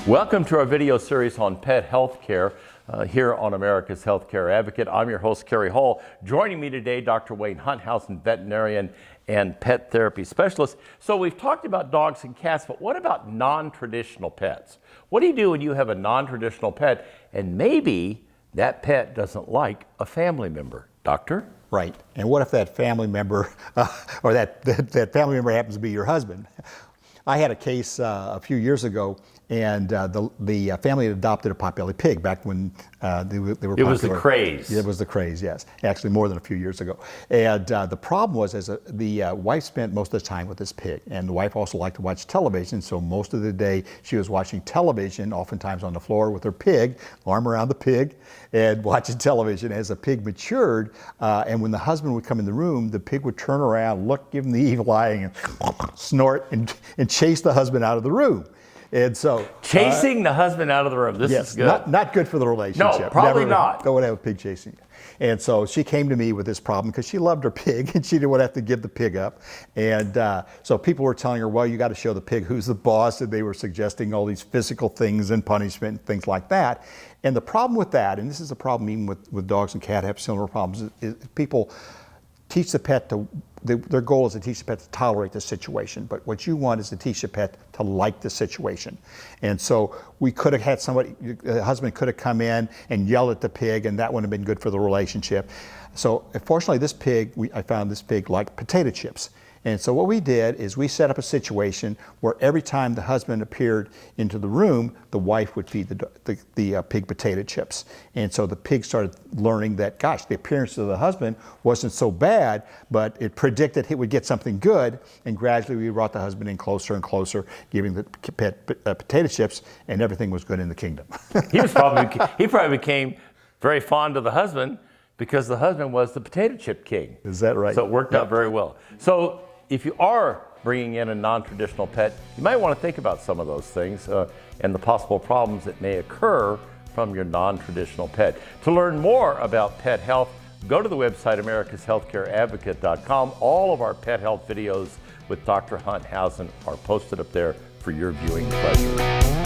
Welcome to our video series on pet health care here on America's Healthcare Advocate. I'm your host, Kerry Hall. Joining me today, Dr. Wayne Hunthausen, veterinarian and pet therapy specialist. So we've talked about dogs and cats, but what about non-traditional pets? What do you do when you have a non-traditional pet and maybe that pet doesn't like a family member? Doctor? Right. And what if that family member or that family member happens to be your husband? I had a case a few years ago, and the family had adopted a potbelly pig back when they were popular. It was the craze. It was the craze, yes. Actually, more than a few years ago. And the problem was, the wife spent most of the time with this pig, and the wife also liked to watch television. So most of the day, she was watching television, oftentimes on the floor with her pig, arm around the pig, and watching television. As the pig matured, and when the husband would come in the room, the pig would turn around, look, give him the evil eye, and snort and chase the husband out of the room. And so chasing the husband out of the room. This is good. Not good for the relationship. No, probably not. Don't want to have a pig chasing you. And so she came to me with this problem because she loved her pig and she didn't want to have to give the pig up. And so people were telling her, well, you got to show the pig who's the boss, and they were suggesting all these physical things and punishment and things like that. And the problem with that, and this is a problem even with dogs and cats have similar problems, is people teach the pet to, their goal is to teach the pet to tolerate the situation, but what you want is to teach the pet to like the situation. And so we could have had somebody, the husband could have come in and yelled at the pig, and that wouldn't have been good for the relationship. So fortunately this pig, I found this pig liked potato chips. And so what we did is we set up a situation where every time the husband appeared into the room, the wife would feed the pig potato chips. And so the pig started learning that, gosh, the appearance of the husband wasn't so bad, but it predicted he would get something good. And gradually we brought the husband in closer and closer, giving the pet potato chips, and everything was good in the kingdom. He probably became very fond of the husband because the husband was the potato chip king. Is that right? So it worked out very well. So if you are bringing in a non-traditional pet, you might want to think about some of those things and the possible problems that may occur from your non-traditional pet. To learn more about pet health, go to the website americashealthcareadvocate.com. All of our pet health videos with Dr. Hunthausen are posted up there for your viewing pleasure.